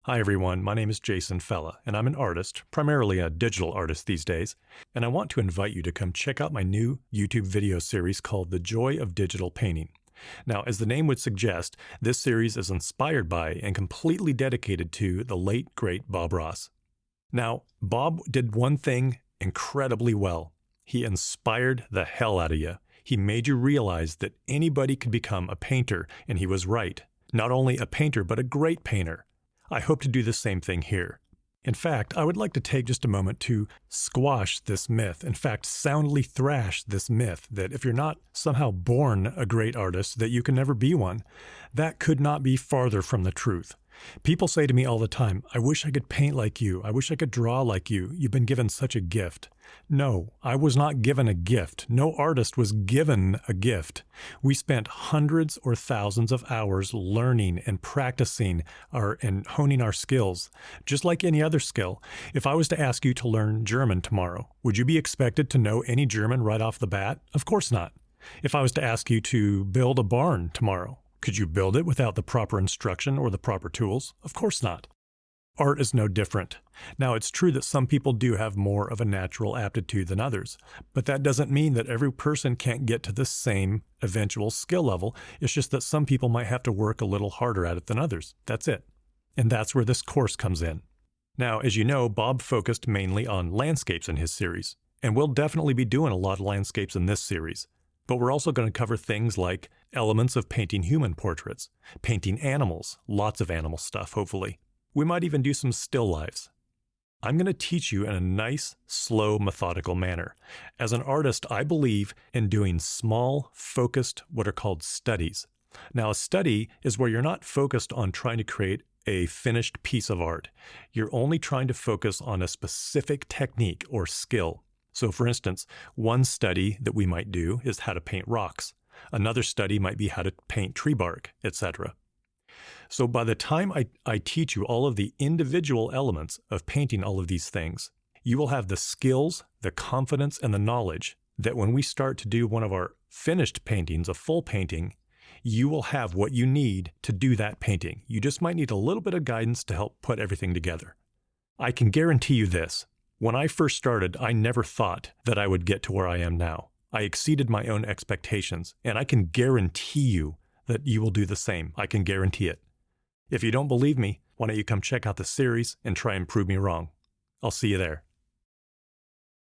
Hi everyone, my name is Jason Fella, and I'm an artist, primarily a digital artist these days, and I want to invite you to come check out my new YouTube video series called The Joy of Digital Painting. Now, as the name would suggest, this series is inspired by and completely dedicated to the late, great Bob Ross. Now, Bob did one thing incredibly well. He inspired the hell out of you. He made you realize that anybody could become a painter, and he was right. Not only a painter, but a great painter. I hope to do the same thing here. In fact, I would like to take just a moment to squash this myth, in fact, soundly thrash this myth that if you're not somehow born a great artist, that you can never be one. That could not be farther from the truth. People say to me all the time, I wish I could paint like you. I wish I could draw like you. You've been given such a gift. No, I was not given a gift. No artist was given a gift. We spent hundreds or thousands of hours learning and practicing and honing our skills. Just like any other skill, if I was to ask you to learn German tomorrow, would you be expected to know any German right off the bat? Of course not. If I was to ask you to build a barn tomorrow, could you build it without the proper instruction or the proper tools? Of course not. Art is no different. Now, it's true that some people do have more of a natural aptitude than others, but that doesn't mean that every person can't get to the same eventual skill level. It's just that some people might have to work a little harder at it than others. That's it. And that's where this course comes in. Now, as you know, Bob focused mainly on landscapes in his series, and we'll definitely be doing a lot of landscapes in this series. But we're also going to cover things like elements of painting human portraits, painting animals, lots of animal stuff, hopefully. We might even do some still lifes. I'm going to teach you in a nice, slow, methodical manner. As an artist, I believe in doing small, focused, what are called studies. Now, a study is where you're not focused on trying to create a finished piece of art. You're only trying to focus on a specific technique or skill. So for instance, one study that we might do is how to paint rocks. Another study might be how to paint tree bark, etc. So by the time I teach you all of the individual elements of painting all of these things, you will have the skills, the confidence, and the knowledge that when we start to do one of our finished paintings, a full painting, you will have what you need to do that painting. You just might need a little bit of guidance to help put everything together. I can guarantee you this. When I first started, I never thought that I would get to where I am now. I exceeded my own expectations, and I can guarantee you that you will do the same. I can guarantee it. If you don't believe me, why don't you come check out the series and try and prove me wrong? I'll see you there.